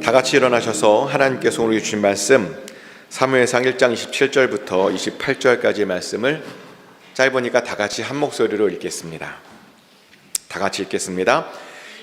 다 같이 일어나셔서 하나님께서 오늘 주신 말씀 사무엘상 1장 27절부터 28절까지의 말씀을 짧으니까 다 같이 한 목소리로 읽겠습니다. 다 같이 읽겠습니다.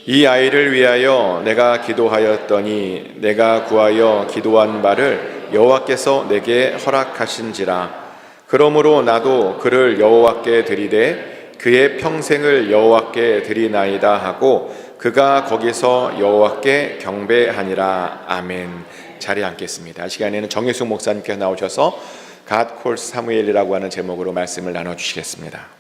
이 아이를 위하여 내가 기도하였더니 내가 구하여 기도한 바를 여호와께서 내게 허락하신지라. 그러므로 나도 그를 여호와께 드리되 그의 평생을 여호와께 드리나이다 하고 그가 거기서 여호와께 경배하니라. 아멘. 자리에 앉겠습니다. 이 시간에는 정혜숙 목사님께서 나오셔서 God calls 사무엘이라고 하는 제목으로 말씀을 나눠주시겠습니다.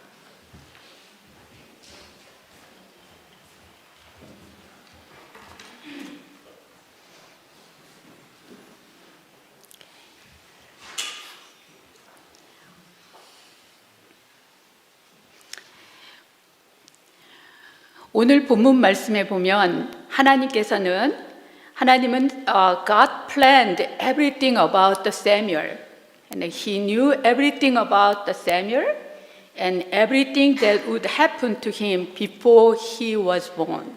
오늘 본문 말씀에 보면 하나님은 God planned everything about the Samuel, and He knew everything about the Samuel and everything that would happen to him before he was born.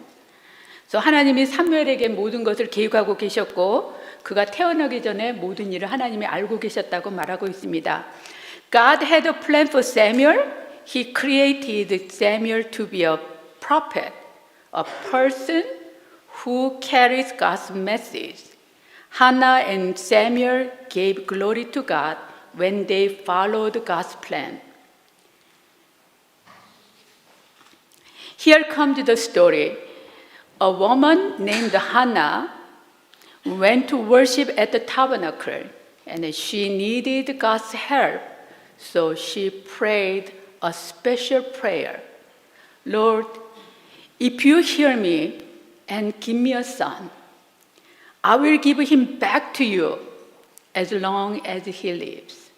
그래서 하나님이 사무엘에게 모든 것을 계획하고 계셨고 그가 태어나기 전에 모든 일을 하나님이 알고 계셨다고 말하고 있습니다. God had a plan for Samuel. He created Samuel to be a prophet, a person who carries God's message. Hannah and Samuel gave glory to God when they followed God's plan. Here comes the story. A woman named Hannah went to worship at the tabernacle, and she needed God's help, so she prayed a special prayer. Lord, if you hear me and give me a son, I will give him back to you as long as he lives.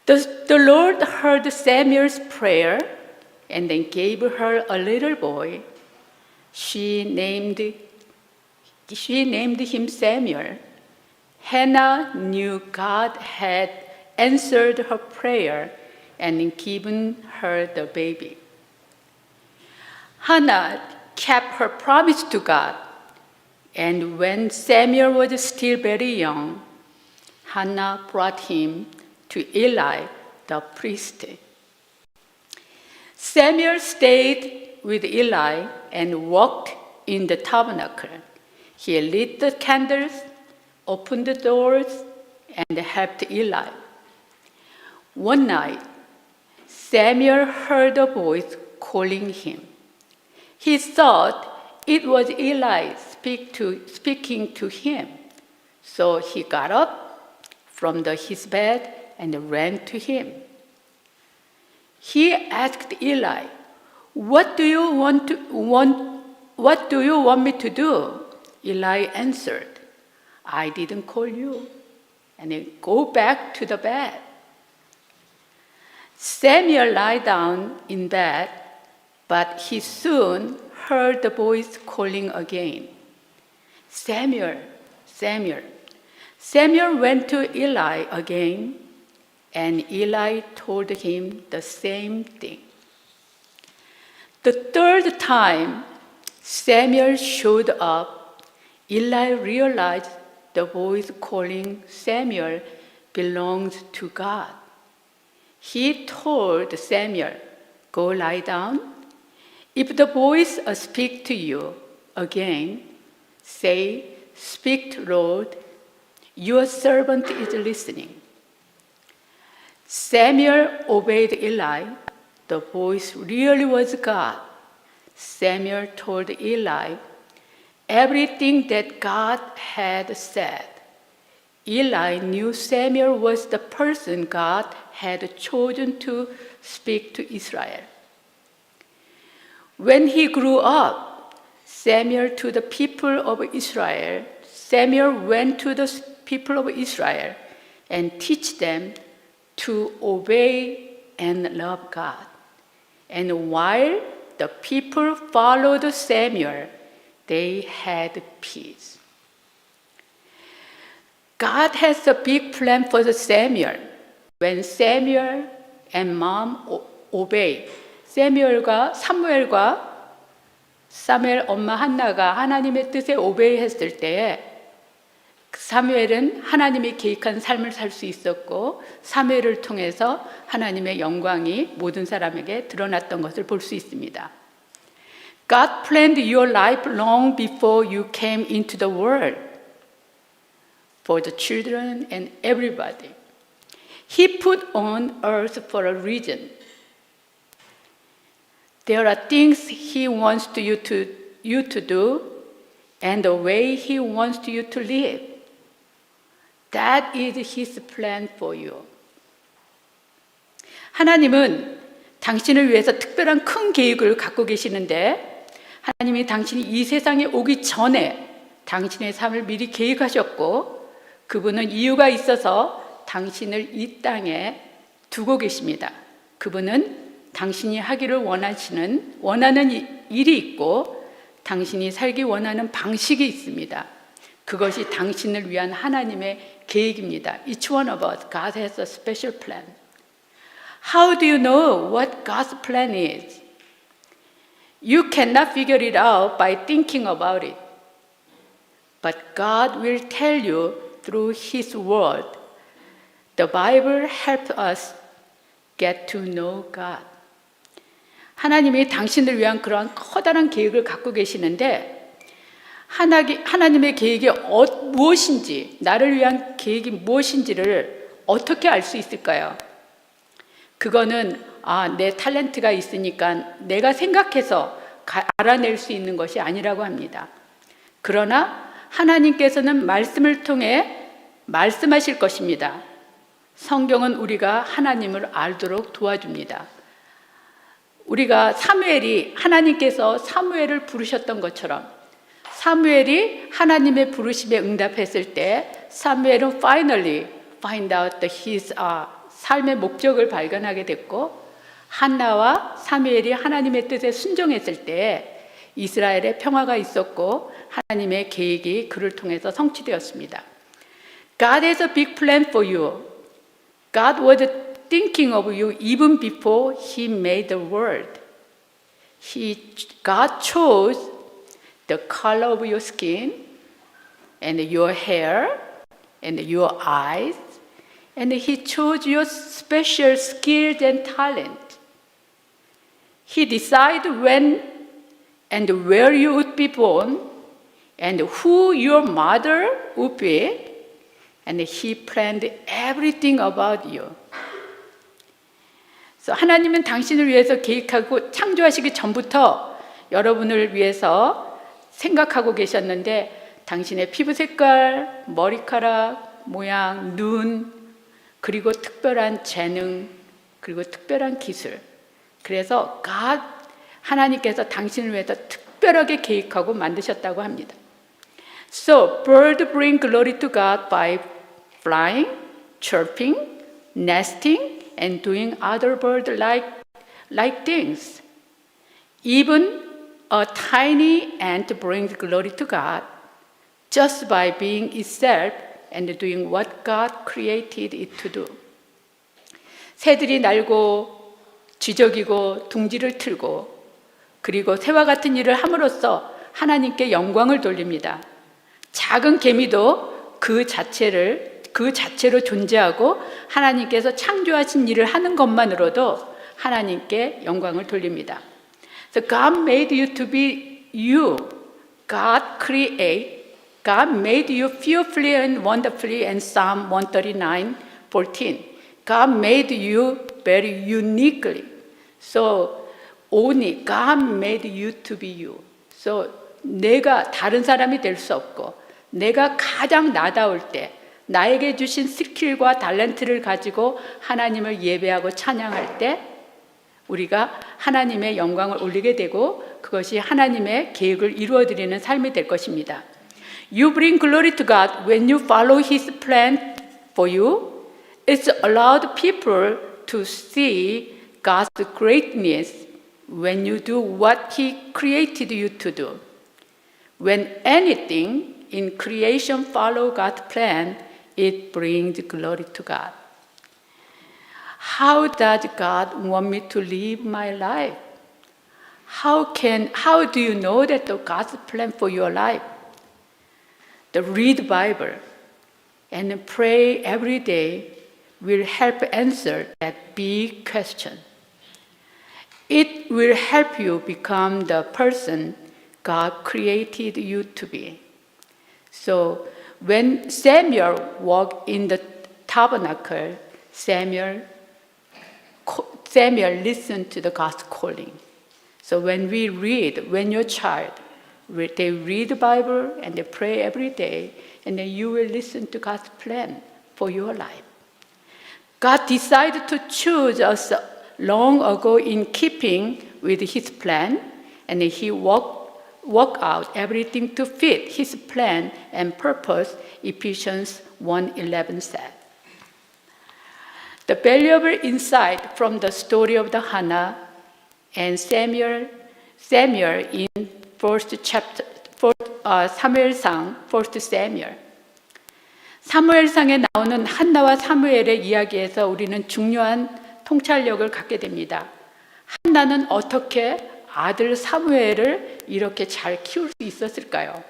The Lord heard Samuel's prayer and then gave her a little boy. She named him Samuel. Hannah knew God had answered her prayer and given her the baby. Hannah kept her promise to God, and when Samuel was still very young, Hannah brought him to Eli the priest. Samuel stayed with Eli and walked in the tabernacle. He lit the candles, opened the doors, and helped Eli. One night, Samuel heard a voice calling him. He thought it was Eli speaking to him. So he got up from his bed and ran to him. He asked Eli, What do you want me to do? Eli answered, I didn't call you. And then go back to the bed. Samuel lay down in bed, but he soon heard the voice calling again. Samuel, Samuel. Samuel went to Eli again, and Eli told him the same thing. The third time Samuel showed up, Eli realized the voice calling Samuel belonged to God. He told Samuel, Go lie down. If the voice speaks to you again, say, Speak, Lord, your servant is listening. Samuel obeyed Eli. The voice really was God. Samuel told Eli everything that God had said. Eli knew Samuel was the person God had chosen to speak to Israel. When he grew up, Samuel went to the people of Israel and teach them to obey and love God. And while the people followed Samuel, they had peace. God has a big plan for Samuel. When Samuel and mom obey, 사무엘과 사무엘 엄마 한나가 하나님의 뜻에 오베이했을 때에 사무엘은 하나님이 계획한 삶을 살 수 있었고 사무엘을 통해서 하나님의 영광이 모든 사람에게 드러났던 것을 볼 수 있습니다. God planned your life long before you came into the world for the children and everybody. He put on earth for a reason. There are things He wants you to do and the way He wants you to live. That is His plan for you. 하나님은 당신을 위해서 특별한 큰 계획을 갖고 계시는데 하나님이 당신이 이 세상에 오기 전에 당신의 삶을 미리 계획하셨고 그분은 이유가 있어서 당신을 이 땅에 두고 계십니다. 그분은 당신이 하기를 원하는 일이 있고 당신이 살기 원하는 방식이 있습니다. 그것이 당신을 위한 하나님의 계획입니다. Each one of us, God has a special plan. How do you know what God's plan is? You cannot figure it out by thinking about it. But God will tell you through His Word. The Bible helps us get to know God. 하나님이 당신을 위한 그러한 커다란 계획을 갖고 계시는데 하나님의 계획이 무엇인지, 나를 위한 계획이 무엇인지를 어떻게 알 수 있을까요? 그거는 내 탤런트가 있으니까 내가 생각해서 알아낼 수 있는 것이 아니라고 합니다. 그러나 하나님께서는 말씀을 통해 말씀하실 것입니다. 성경은 우리가 하나님을 알도록 도와줍니다. 우리가 하나님께서 사무엘을 부르셨던 것처럼 사무엘이 하나님의 부르심에 응답했을 때 사무엘은 finally find out his 삶의 목적을 발견하게 됐고 한나와 사무엘이 하나님의 뜻에 순종했을 때 이스라엘의 평화가 있었고 하나님의 계획이 그를 통해서 성취되었습니다. God has a big plan for you. God was thinking of you even before He made the world. God chose the color of your skin and your hair and your eyes, and He chose your special skills and talent. He decided when and where you would be born and who your mother would be, and He planned everything about you. 하나님은 당신을 위해서 계획하고 창조하시기 전부터 여러분을 위해서 생각하고 계셨는데 당신의 피부 색깔, 머리카락, 모양, 눈, 그리고 특별한 재능, 그리고 특별한 기술. 그래서 하나님께서 당신을 위해서 특별하게 계획하고 만드셨다고 합니다. So, birds bring glory to God by flying, chirping, nesting, and doing other bird-like things. Even a tiny ant brings glory to God just by being itself and doing what God created it to do. 새들이 날고 쥐적이고 둥지를 틀고 그리고 새와 같은 일을 함으로써 하나님께 영광을 돌립니다. 작은 개미도 그 자체로 존재하고 하나님께서 창조하신 일을 하는 것만으로도 하나님께 영광을 돌립니다. So God made you to be you. God made you fearfully and wonderfully in Psalm 139:14. God made you very uniquely. So only God made you to be you. So 내가 다른 사람이 될 수 없고 내가 가장 나다울 때 나에게 주신 스킬과 탤런트를 가지고 하나님을 예배하고 찬양할 때 우리가 하나님의 영광을 올리게 되고 그것이 하나님의 계획을 이루어드리는 삶이 될 것입니다. You bring glory to God when you follow His plan for you. It's allowed people to see God's greatness when you do what He created you to do. When anything in creation follow God's plan, it brings glory to God. How does God want me to live my life? how do you know that the God's plan for your life? The read Bible and pray every day will help answer that big question. It will help you become the person God created you to be. So when Samuel walked in the tabernacle, Samuel listened to the God's calling. So when your child, they read the Bible and they pray every day, and then you will listen to God's plan for your life. God decided to choose us long ago in keeping with His plan, and He worked out everything to fit His plan and purpose, Ephesians 1:11 said. The valuable insight from the story of the Hannah and Samuel in 사무엘상, 1 Samuel. 사무엘상에 나오는 한나와 사무엘의 이야기에서 우리는 중요한 통찰력을 갖게 됩니다. 한나는 어떻게 아들 사무엘을 이렇게 잘 키울 수 있었을까요?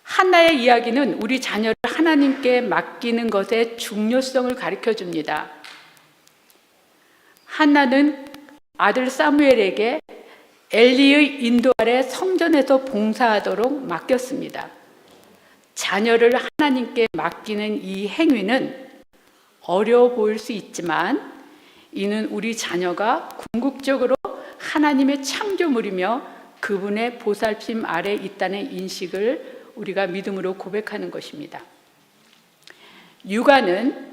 한나의 이야기는 우리 자녀를 하나님께 맡기는 것의 중요성을 가르쳐 줍니다. 한나는 아들 사무엘에게 엘리의 인도 아래 성전에서 봉사하도록 맡겼습니다. 자녀를 하나님께 맡기는 이 행위는 어려워 보일 수 있지만 이는 우리 자녀가 궁극적으로 하나님의 창조물이며 그분의 보살핌 아래 있다는 인식을 우리가 믿음으로 고백하는 것입니다. 육아는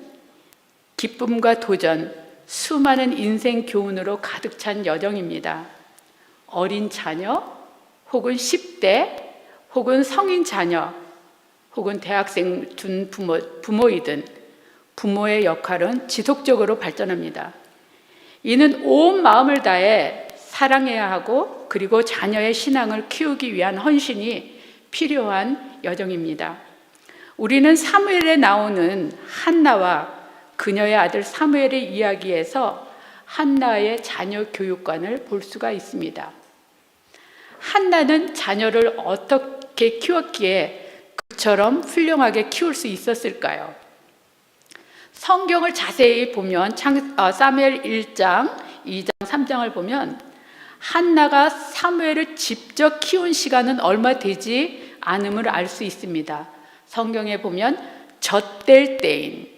기쁨과 도전, 수많은 인생 교훈으로 가득 찬 여정입니다. 어린 자녀, 혹은 10대, 혹은 성인 자녀, 혹은 대학생 둔 부모이든 부모의 역할은 지속적으로 발전합니다. 이는 온 마음을 다해 사랑해야 하고 그리고 자녀의 신앙을 키우기 위한 헌신이 필요한 여정입니다. 우리는 사무엘에 나오는 한나와 그녀의 아들 사무엘의 이야기에서 한나의 자녀 교육관을 볼 수가 있습니다. 한나는 자녀를 어떻게 키웠기에 그처럼 훌륭하게 키울 수 있었을까요? 성경을 자세히 보면 사무엘 1장, 2장, 3장을 보면 한나가 사무엘을 직접 키운 시간은 얼마 되지 않음을 알 수 있습니다. 성경에 보면 젖될 때인,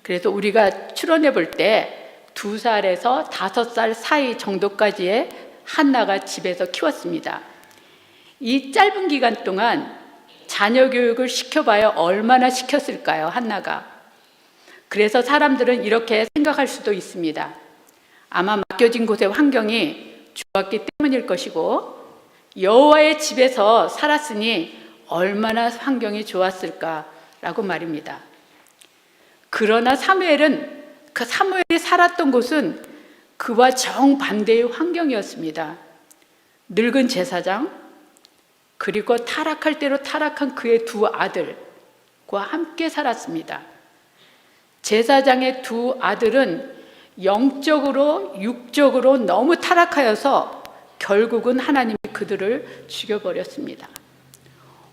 그래서 우리가 추론해 볼 때 2살에서 5살 사이 정도까지의 한나가 집에서 키웠습니다. 이 짧은 기간 동안 자녀 교육을 시켜봐야 얼마나 시켰을까요, 한나가? 그래서 사람들은 이렇게 생각할 수도 있습니다. 아마 맡겨진 곳의 환경이 좋았기 때문일 것이고 여호와의 집에서 살았으니 얼마나 환경이 좋았을까라고 말입니다. 그러나 사무엘이 살았던 곳은 그와 정반대의 환경이었습니다. 늙은 제사장, 그리고 타락할 대로 타락한 그의 2 아들과 함께 살았습니다. 제사장의 2 아들은 영적으로, 육적으로 너무 타락하여서 결국은 하나님이 그들을 죽여버렸습니다.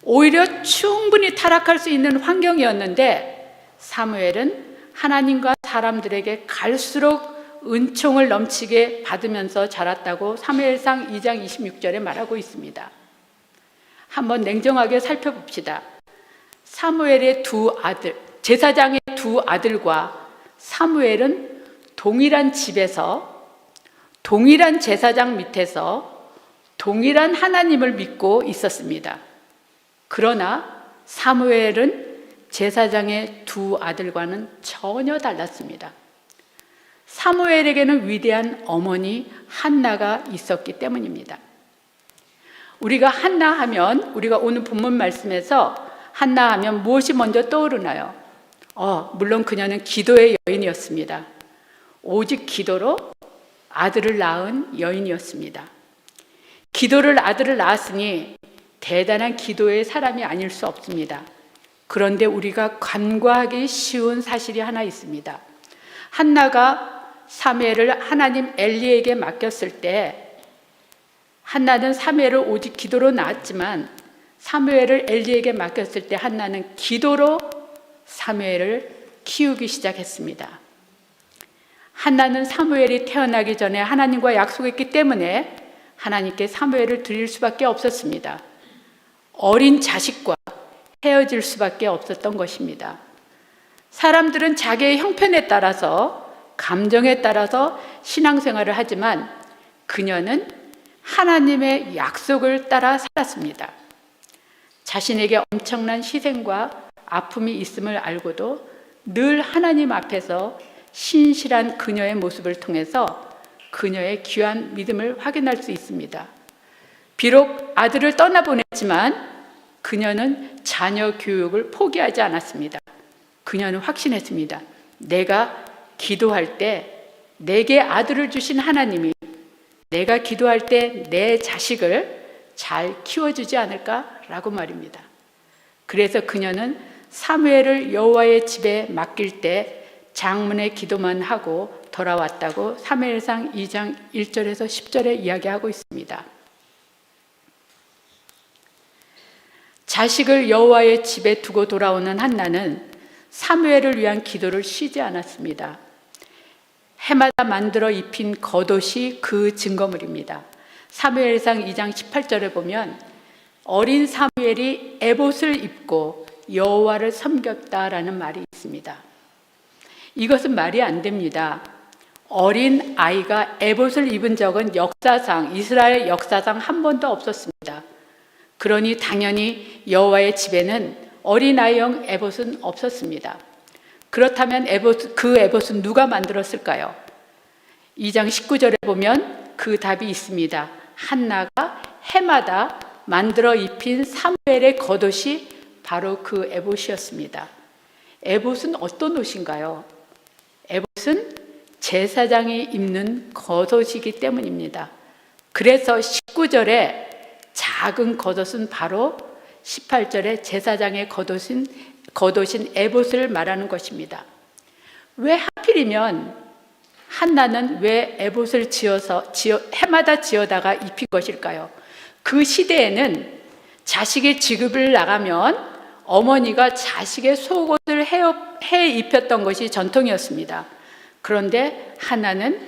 오히려 충분히 타락할 수 있는 환경이었는데 사무엘은 하나님과 사람들에게 갈수록 은총을 넘치게 받으면서 자랐다고 사무엘상 2장 26절에 말하고 있습니다. 한번 냉정하게 살펴봅시다. 사무엘의 2 아들, 제사장의 2 아들과 사무엘은 동일한 집에서, 동일한 제사장 밑에서 동일한 하나님을 믿고 있었습니다. 그러나 사무엘은 제사장의 2 아들과는 전혀 달랐습니다. 사무엘에게는 위대한 어머니 한나가 있었기 때문입니다. 우리가 한나 하면, 우리가 오늘 본문 말씀에서 한나 하면 무엇이 먼저 떠오르나요? 물론 그녀는 기도의 여인이었습니다. 오직 기도로 아들을 낳은 여인이었습니다. 기도를 아들을 낳았으니 대단한 기도의 사람이 아닐 수 없습니다. 그런데 우리가 간과하기 쉬운 사실이 하나 있습니다. 한나가 사무엘을 하나님 엘리에게 맡겼을 때 한나는 사무엘을 오직 기도로 낳았지만 사무엘을 엘리에게 맡겼을 때 한나는 기도로 사무엘을 키우기 시작했습니다. 한나는 사무엘이 태어나기 전에 하나님과 약속했기 때문에 하나님께 사무엘을 드릴 수밖에 없었습니다. 어린 자식과 헤어질 수밖에 없었던 것입니다. 사람들은 자기의 형편에 따라서, 감정에 따라서 신앙생활을 하지만 그녀는 하나님의 약속을 따라 살았습니다. 자신에게 엄청난 희생과 아픔이 있음을 알고도 늘 하나님 앞에서 신실한 그녀의 모습을 통해서 그녀의 귀한 믿음을 확인할 수 있습니다. 비록 아들을 떠나보냈지만 그녀는 자녀 교육을 포기하지 않았습니다. 그녀는 확신했습니다. 내가 기도할 때 내게 아들을 주신 하나님이 내가 기도할 때 내 자식을 잘 키워주지 않을까라고 말입니다. 그래서 그녀는 사무엘을 여호와의 집에 맡길 때 장문의 기도만 하고 돌아왔다고 사무엘상 2장 1절에서 10절에 이야기하고 있습니다. 자식을 여호와의 집에 두고 돌아오는 한나는 사무엘을 위한 기도를 쉬지 않았습니다. 해마다 만들어 입힌 겉옷이 그 증거물입니다. 사무엘상 2장 18절에 보면 어린 사무엘이 에봇을 입고 여호와를 섬겼다라는 말이 있습니다. 이것은 말이 안 됩니다. 어린 아이가 에봇을 입은 적은 역사상, 이스라엘 역사상 한 번도 없었습니다. 그러니 당연히 여호와의 집에는 어린아이용 에봇은 없었습니다. 그렇다면 그 에봇은 누가 만들었을까요? 2장 19절에 보면 그 답이 있습니다. 한나가 해마다 만들어 입힌 사무엘의 겉옷이 바로 그 에봇이었습니다. 에봇은 어떤 옷인가요? 에봇은 제사장이 입는 겉옷이기 때문입니다. 그래서 19절에 작은 겉옷은 바로 18절에 제사장의 겉옷인 에봇을 말하는 것입니다. 왜 하필이면 한나는 왜 에봇을 해마다 지어다가 입힌 것일까요? 그 시대에는 자식의 지급을 나가면 어머니가 자식의 속옷을 해 입혔던 것이 전통이었습니다. 그런데 한나는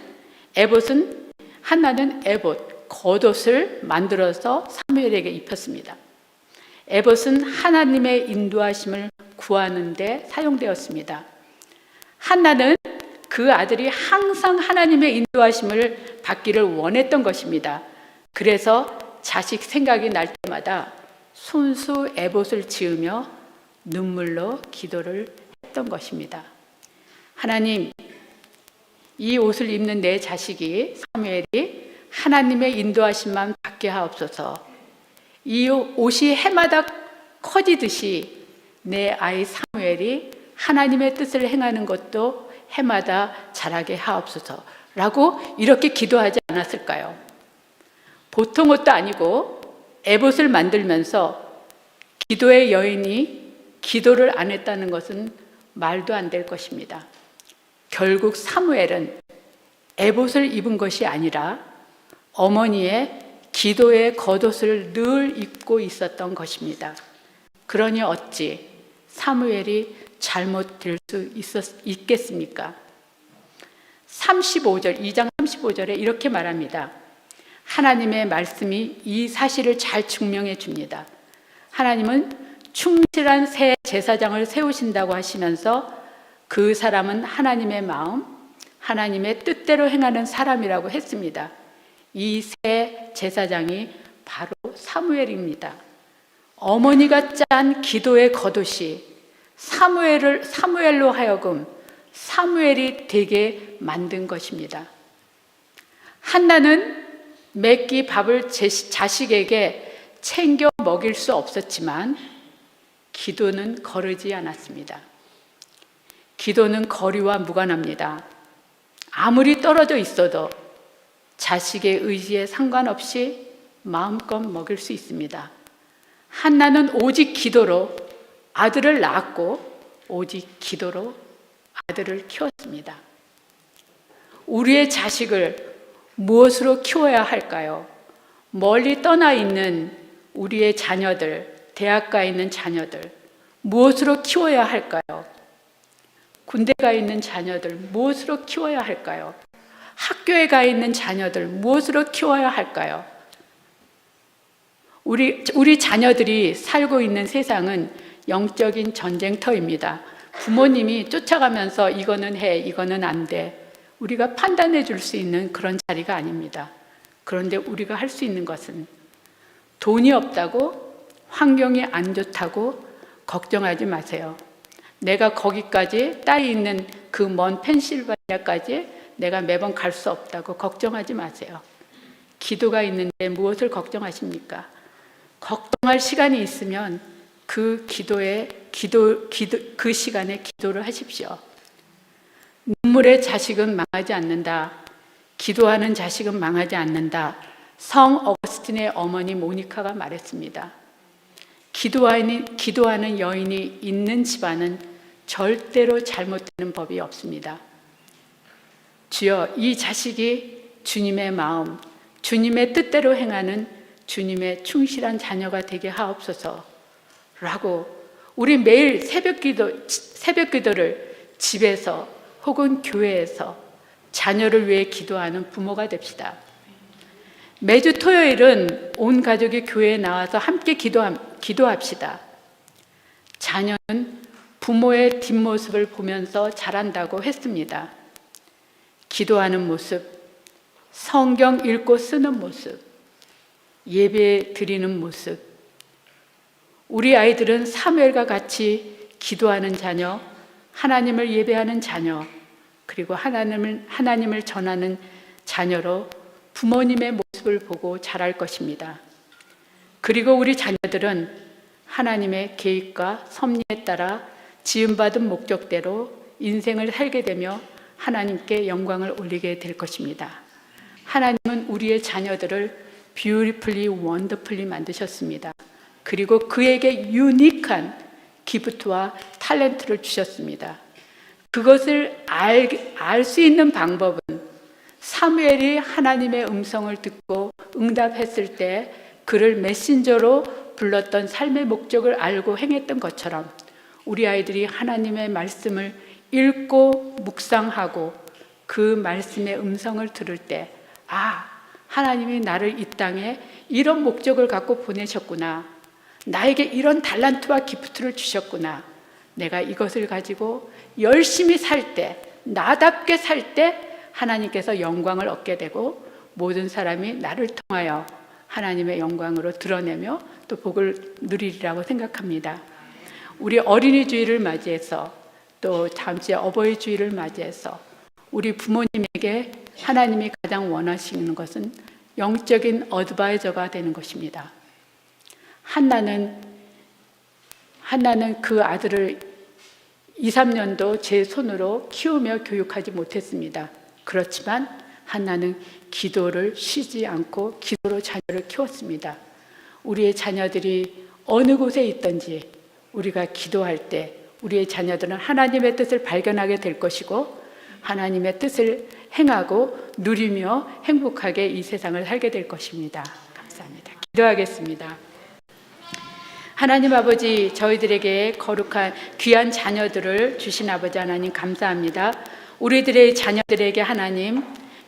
에봇, 겉옷을 만들어서 사무엘에게 입혔습니다. 에봇은 하나님의 인도하심을 구하는 데 사용되었습니다. 한나는 그 아들이 항상 하나님의 인도하심을 받기를 원했던 것입니다. 그래서 자식 생각이 날 때마다 손수 에봇을 지으며 눈물로 기도를 했던 것입니다. 하나님, 이 옷을 입는 내 자식이 사무엘이 하나님의 인도하심만 받게 하옵소서. 이 옷이 해마다 커지듯이 내 아이 사무엘이 하나님의 뜻을 행하는 것도 해마다 자라게 하옵소서 라고 이렇게 기도하지 않았을까요? 보통 것도 아니고 에봇을 만들면서 기도의 여인이 기도를 안 했다는 것은 말도 안 될 것입니다. 결국 사무엘은 에봇을 입은 것이 아니라 어머니의 기도의 겉옷을 늘 입고 있었던 것입니다. 그러니 어찌 사무엘이 잘못될 수 있겠습니까? 2장 35절에 이렇게 말합니다. 하나님의 말씀이 이 사실을 잘 증명해 줍니다. 하나님은 충실한 새 제사장을 세우신다고 하시면서 그 사람은 하나님의 마음, 하나님의 뜻대로 행하는 사람이라고 했습니다. 이 새 제사장이 바로 사무엘입니다. 어머니가 짠 기도의 겉옷이 사무엘로 하여금 사무엘이 되게 만든 것입니다. 한나는 몇 끼 밥을 자식에게 챙겨 먹일 수 없었지만 기도는 거르지 않았습니다. 기도는 거리와 무관합니다. 아무리 떨어져 있어도 자식의 의지에 상관없이 마음껏 먹일 수 있습니다. 한나는 오직 기도로 아들을 낳았고 오직 기도로 아들을 키웠습니다. 우리의 자식을 무엇으로 키워야 할까요? 멀리 떠나 있는 우리의 자녀들, 대학가에 있는 자녀들, 무엇으로 키워야 할까요? 군대 가 있는 자녀들, 무엇으로 키워야 할까요? 학교에 가 있는 자녀들, 무엇으로 키워야 할까요? 우리 자녀들이 살고 있는 세상은 영적인 전쟁터입니다. 부모님이 쫓아가면서 이거는 해, 이거는 안 돼. 우리가 판단해 줄 수 있는 그런 자리가 아닙니다. 그런데 우리가 할 수 있는 것은 돈이 없다고, 환경이 안 좋다고 걱정하지 마세요. 내가 거기까지, 딸이 있는 그 먼 펜실바니아까지 내가 매번 갈 수 없다고 걱정하지 마세요. 기도가 있는데 무엇을 걱정하십니까? 걱정할 시간이 있으면 그 그 시간에 기도를 하십시오. 눈물의 자식은 망하지 않는다. 기도하는 자식은 망하지 않는다. 성 어거스틴의 어머니 모니카가 말했습니다. 기도하는 여인이 있는 집안은 절대로 잘못되는 법이 없습니다. 주여, 이 자식이 주님의 마음, 주님의 뜻대로 행하는 주님의 충실한 자녀가 되게 하옵소서 라고 우리 매일 새벽 기도를 집에서 혹은 교회에서 자녀를 위해 기도하는 부모가 됩시다. 매주 토요일은 온 가족이 교회에 나와서 함께 기도합시다. 자녀는 부모의 뒷모습을 보면서 자란다고 했습니다. 기도하는 모습, 성경 읽고 쓰는 모습, 예배 드리는 모습. 우리 아이들은 사무엘과 같이 기도하는 자녀, 하나님을 예배하는 자녀, 그리고 하나님을 전하는 자녀로 부모님의 모습을 보고 자랄 것입니다. 그리고 우리 자녀들은 하나님의 계획과 섭리에 따라 지음받은 목적대로 인생을 살게 되며 하나님께 영광을 올리게 될 것입니다. 하나님은 우리의 자녀들을 beautifully, wonderfully 만드셨습니다. 그리고 그에게 유니크한 기프트와 탤런트를 주셨습니다. 그것을 알 수 있는 방법은 사무엘이 하나님의 음성을 듣고 응답했을 때 그를 메신저로 불렀던 삶의 목적을 알고 행했던 것처럼 우리 아이들이 하나님의 말씀을 읽고 묵상하고 그 말씀의 음성을 들을 때, 하나님이 나를 이 땅에 이런 목적을 갖고 보내셨구나. 나에게 이런 달란트와 기프트를 주셨구나. 내가 이것을 가지고 열심히 살 때, 나답게 살 때 하나님께서 영광을 얻게 되고 모든 사람이 나를 통하여 하나님의 영광으로 드러내며 또 복을 누리리라고 생각합니다. 우리 어린이 주일을 맞이해서 또 다음 주에 어버이 주일을 맞이해서 우리 부모님에게 하나님이 가장 원하시는 것은 영적인 어드바이저가 되는 것입니다. 한나는 그 아들을 2, 3년도 제 손으로 키우며 교육하지 못했습니다. 그렇지만 한나는 기도를 쉬지 않고 기도로 자녀를 키웠습니다. 우리의 자녀들이 어느 곳에 있든지 우리가 기도할 때 우리의 자녀들은 하나님의 뜻을 발견하게 될 것이고 하나님의 뜻을 행하고 누리며 행복하게 이 세상을 살게 될 것입니다. 감사합니다. 기도하겠습니다. 하나님 아버지, 저희들에게 거룩한 귀한 자녀들을 주신 아버지 하나님 감사합니다. 우리들의 자녀들에게 하나님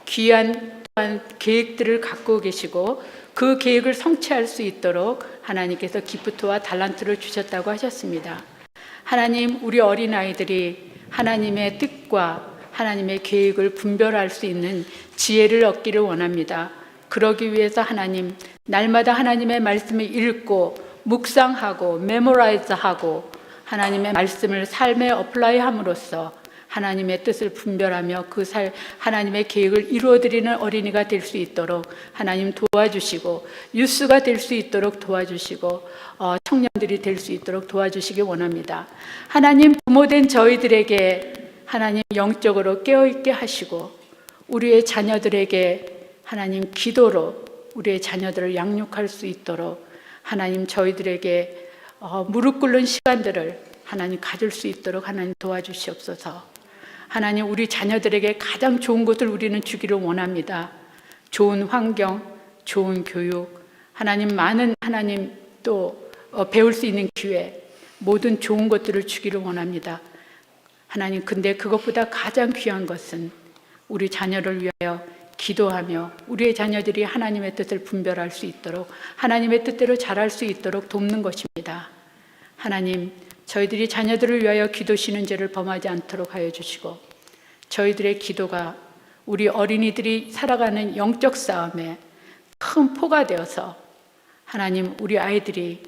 귀한 또한 계획들을 갖고 계시고 그 계획을 성취할 수 있도록 하나님께서 기프트와 달란트를 주셨다고 하셨습니다. 하나님, 우리 어린아이들이 하나님의 뜻과 하나님의 계획을 분별할 수 있는 지혜를 얻기를 원합니다. 그러기 위해서 하나님, 날마다 하나님의 말씀을 읽고 묵상하고 메모라이즈하고 하나님의 말씀을 삶에 어플라이함으로써 하나님의 뜻을 분별하며 하나님의 계획을 이루어드리는 어린이가 될 수 있도록 하나님 도와주시고 유스가 될 수 있도록 도와주시고 청년들이 될 수 있도록 도와주시기 원합니다. 하나님, 부모된 저희들에게 하나님 영적으로 깨어있게 하시고 우리의 자녀들에게 하나님 기도로 우리의 자녀들을 양육할 수 있도록 하나님 저희들에게 무릎 꿇는 시간들을 하나님 가질 수 있도록 하나님 도와주시옵소서. 하나님, 우리 자녀들에게 가장 좋은 것을 우리는 주기를 원합니다. 좋은 환경, 좋은 교육, 하나님 많은 하나님 또 배울 수 있는 기회, 모든 좋은 것들을 주기를 원합니다. 하나님, 근데 그것보다 가장 귀한 것은 우리 자녀를 위하여 기도하며 우리의 자녀들이 하나님의 뜻을 분별할 수 있도록 하나님의 뜻대로 자랄 수 있도록 돕는 것입니다. 하나님, 저희들이 자녀들을 위하여 기도시는 죄를 범하지 않도록 하여 주시고, 저희들의 기도가 우리 어린이들이 살아가는 영적 싸움에 큰 포가 되어서 하나님, 우리 아이들이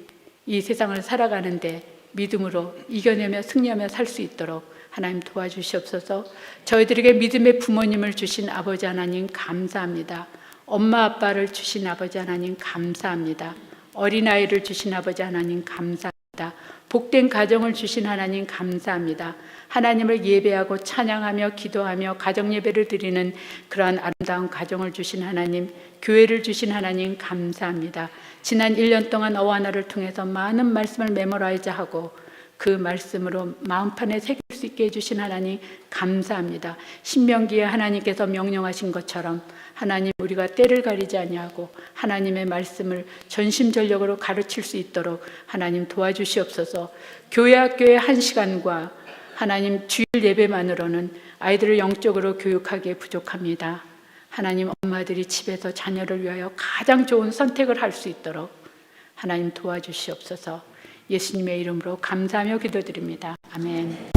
이 세상을 살아가는데 믿음으로 이겨내며 승리하며 살 수 있도록 하나님 도와주시옵소서. 저희들에게 믿음의 부모님을 주신 아버지 하나님 감사합니다. 엄마 아빠를 주신 아버지 하나님 감사합니다. 어린아이를 주신 아버지 하나님 감사합니다. 복된 가정을 주신 하나님 감사합니다. 하나님을 예배하고 찬양하며 기도하며 가정 예배를 드리는 그러한 아름다운 가정을 주신 하나님, 교회를 주신 하나님 감사합니다. 지난 1년 동안 어와나를 통해서 많은 말씀을 메모라이즈하고 그 말씀으로 마음판에 새길 수 있게 해주신 하나님 감사합니다. 신명기에 하나님께서 명령하신 것처럼 하나님, 우리가 때를 가리지 아니하고 하나님의 말씀을 전심전력으로 가르칠 수 있도록 하나님 도와주시옵소서. 교회 학교의 1시간과 하나님 주일 예배만으로는 아이들을 영적으로 교육하기에 부족합니다. 하나님, 엄마들이 집에서 자녀를 위하여 가장 좋은 선택을 할 수 있도록 하나님 도와주시옵소서. 예수님의 이름으로 감사하며 기도드립니다. 아멘.